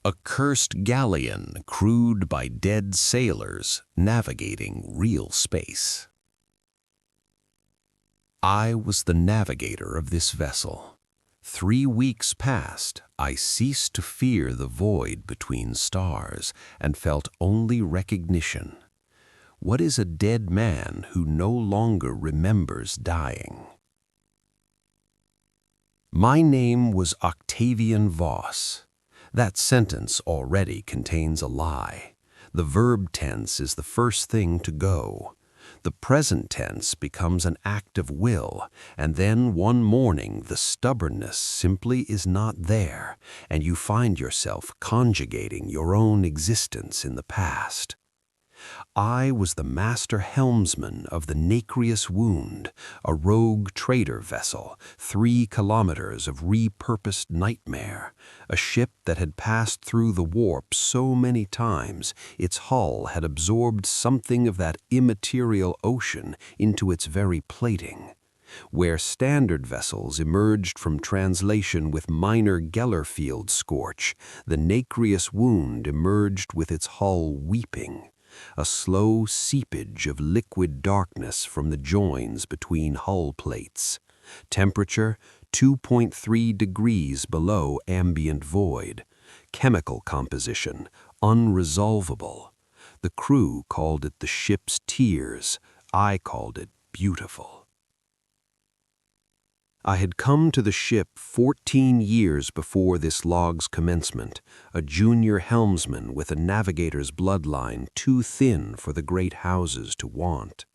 A cursed galleon crewed by dead sailors navigating real space. I was the navigator of this vessel. 3 weeks past, I ceased to fear the void between stars and felt only recognition. What is a dead man who no longer remembers dying? My name was Octavian Voss. That sentence already contains a lie. The verb tense is the first thing to go. The present tense becomes an act of will, and then one morning the stubbornness simply is not there, and you find yourself conjugating your own existence in the past. I was the Master Helmsman of the Nacreous Wound, a rogue trader vessel, 3 kilometers of repurposed nightmare, a ship that had passed through the warp so many times its hull had absorbed something of that immaterial ocean into its very plating. Where standard vessels emerged from translation with minor Gellerfield scorch, the Nacreous Wound emerged with its hull weeping. A slow seepage of liquid darkness from the joins between hull plates. Temperature 2.3 degrees below ambient void. Chemical composition unresolvable. The crew called it the ship's tears. I called it beautiful. I had come to the ship 14 years before this log's commencement, a junior helmsman with a navigator's bloodline too thin for the great houses to want.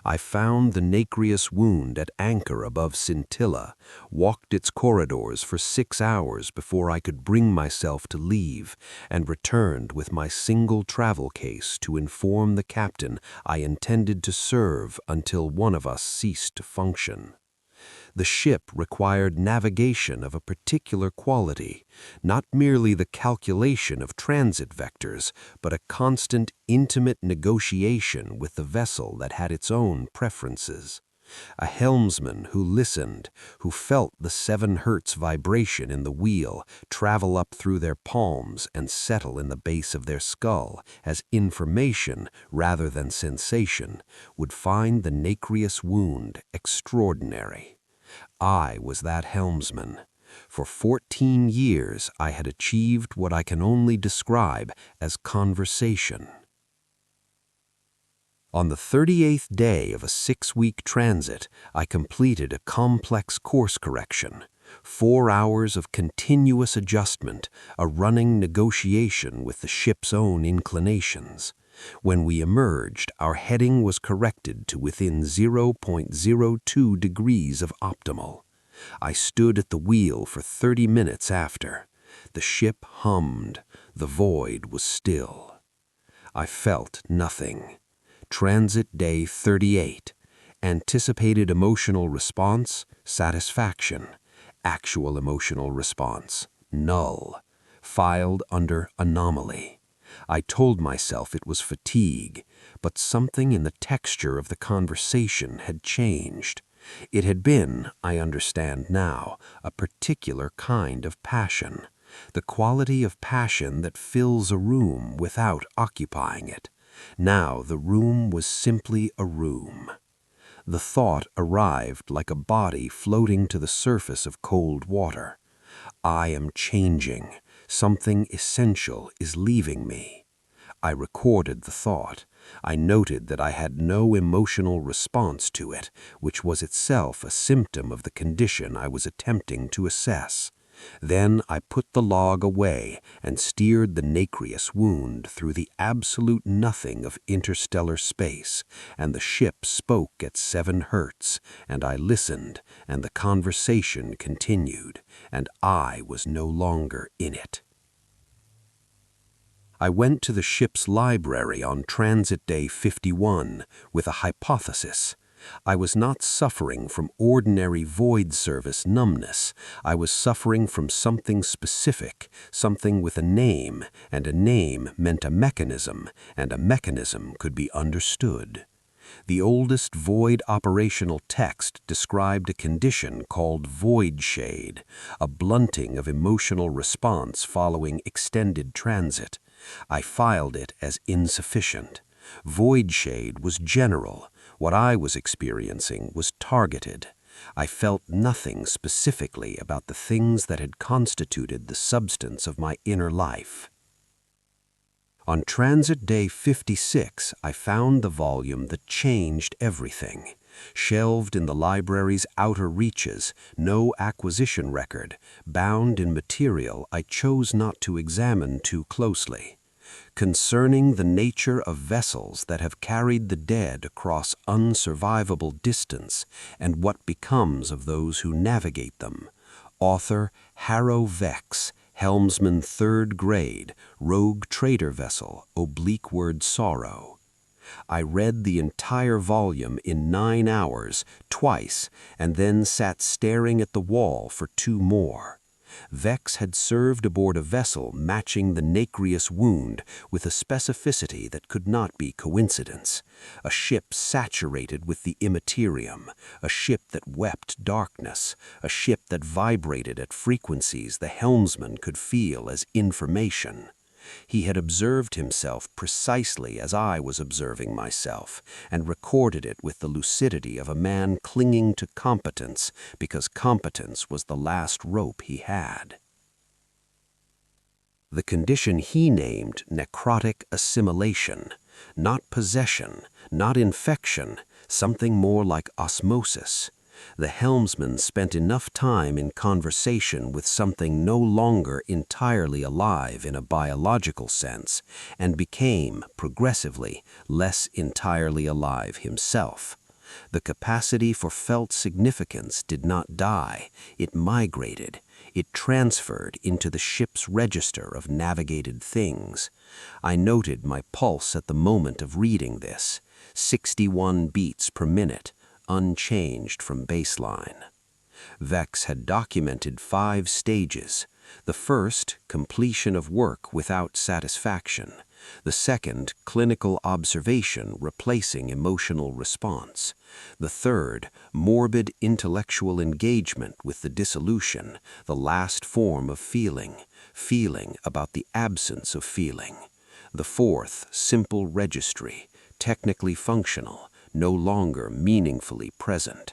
I found the Nacreous Wound at anchor above Scintilla, walked its corridors for 6 hours before I could bring myself to leave, and returned with my single travel case to inform the captain I intended to serve until one of us ceased to function. The ship required navigation of a particular quality, not merely the calculation of transit vectors, but a constant, intimate negotiation with the vessel that had its own preferences. A helmsman who listened, who felt the 7 hertz vibration in the wheel travel up through their palms and settle in the base of their skull as information rather than sensation, would find the Nacreous Wound extraordinary. I was that helmsman. For 14 years I had achieved what I can only describe as conversation. On the 38th day of a 6-week transit, I completed a complex course correction, 4 hours of continuous adjustment, a running negotiation with the ship's own inclinations. When we emerged, our heading was corrected to within 0.02 degrees of optimal. I stood at the wheel for 30 minutes after. The ship hummed. The void was still. I felt nothing. Transit day 38. Anticipated emotional response, satisfaction. Actual emotional response, null. Filed under anomaly. I told myself it was fatigue, but something in the texture of the conversation had changed. It had been, I understand now, a particular kind of passion, the quality of passion that fills a room without occupying it. Now the room was simply a room. The thought arrived like a body floating to the surface of cold water. I am changing. Something essential is leaving me. I recorded the thought. I noted that I had no emotional response to it, which was itself a symptom of the condition I was attempting to assess. Then I put the log away and steered the Nacreous Wound through the absolute nothing of interstellar space, and the ship spoke at 7 hertz, and I listened, and the conversation continued, and I was no longer in it. I went to the ship's library on transit day 51 with a hypothesis. I was not suffering from ordinary void service numbness. I was suffering from something specific, something with a name, and a name meant a mechanism, and a mechanism could be understood. The oldest void operational text described a condition called void shade, a blunting of emotional response following extended transit. I filed it as insufficient. Void shade was general. What I was experiencing was targeted. I felt nothing specifically about the things that had constituted the substance of my inner life. On transit day 56, I found the volume that changed everything. Shelved in the library's outer reaches, no acquisition record, bound in material I chose not to examine too closely. Concerning the nature of vessels that have carried the dead across unsurvivable distance and what becomes of those who navigate them. Author Harrow Vex, Helmsman 3rd grade, rogue trader vessel, oblique word sorrow. I read the entire volume in 9 hours, twice, and then sat staring at the wall for 2 more. Vex had served aboard a vessel matching the Nacreous Wound with a specificity that could not be coincidence. A ship saturated with the immaterium, a ship that wept darkness, a ship that vibrated at frequencies the helmsman could feel as information. He had observed himself precisely as I was observing myself, and recorded it with the lucidity of a man clinging to competence because competence was the last rope he had. The condition he named necrotic assimilation, not possession, not infection, something more like osmosis. The helmsman spent enough time in conversation with something no longer entirely alive in a biological sense, and became, progressively, less entirely alive himself. The capacity for felt significance did not die, it migrated, it transferred into the ship's register of navigated things. I noted my pulse at the moment of reading this, 61 beats per minute, unchanged from baseline. Vex had documented 5 stages. The first, completion of work without satisfaction. The second, clinical observation replacing emotional response. The third, morbid intellectual engagement with the dissolution, the last form of feeling, feeling about the absence of feeling. The fourth, simple registry, technically functional, no longer meaningfully present.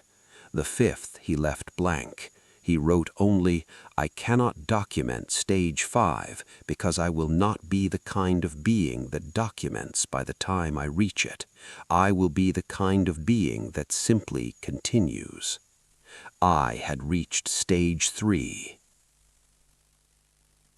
The fifth he left blank. He wrote only, "I cannot document stage 5 because I will not be the kind of being that documents by the time I reach it. I will be the kind of being that simply continues." I had reached stage 3.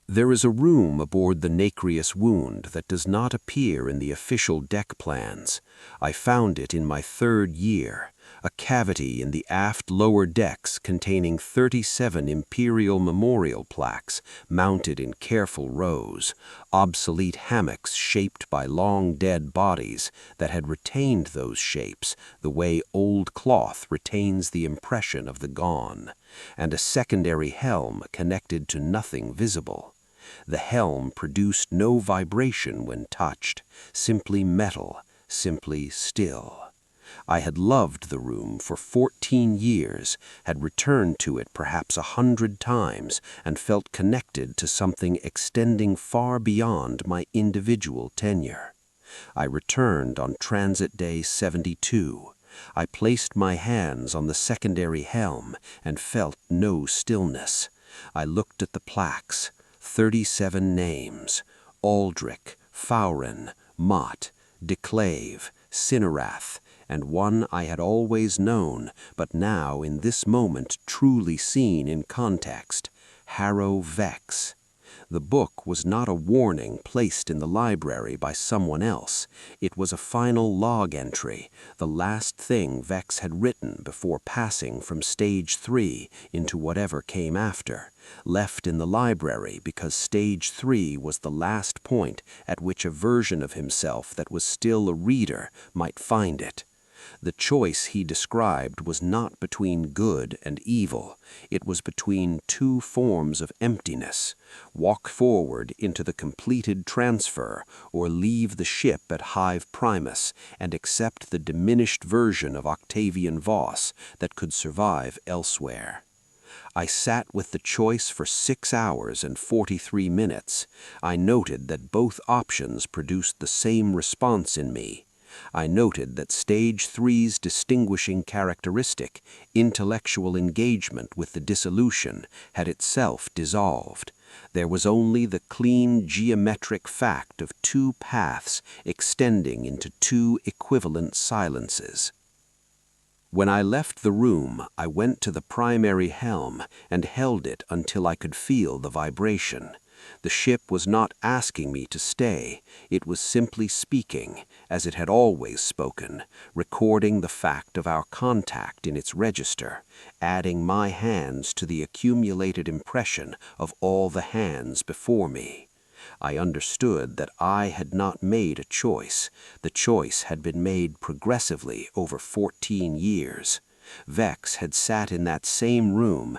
There is a room aboard the Nacreous Wound that does not appear in the official deck plans. I found it in my 3rd year, a cavity in the aft lower decks containing 37 imperial memorial plaques mounted in careful rows, obsolete hammocks shaped by long dead bodies that had retained those shapes the way old cloth retains the impression of the gone, and a secondary helm connected to nothing visible. The helm produced no vibration when touched, simply metal, simply still. I had loved the room for 14 years, had returned to it perhaps 100 times, and felt connected to something extending far beyond my individual tenure. I returned on transit day 72. I placed my hands on the secondary helm and felt no stillness. I looked at the plaques. 37 names: Aldrich, Fowrin, Mott, DeClave, Cinerath, and one I had always known, but now in this moment truly seen in context, Harrow Vex. The book was not a warning placed in the library by someone else. It was a final log entry, the last thing Vex had written before passing from stage 3 into whatever came after, left in the library because stage 3 was the last point at which a version of himself that was still a reader might find it. The choice he described was not between good and evil. It was between two forms of emptiness. Walk forward into the completed transfer, or leave the ship at Hive Primus and accept the diminished version of Octavian Voss that could survive elsewhere. I sat with the choice for 6 hours and 43 minutes. I noted that both options produced the same response in me. I noted that Stage 3's distinguishing characteristic, intellectual engagement with the dissolution, had itself dissolved. There was only the clean geometric fact of two paths extending into two equivalent silences. When I left the room, I went to the primary helm and held it until I could feel the vibration. The ship was not asking me to stay. It was simply speaking, as it had always spoken, recording the fact of our contact in its register, adding my hands to the accumulated impression of all the hands before me. I understood that I had not made a choice. The choice had been made progressively over 14 years. Vex had sat in that same room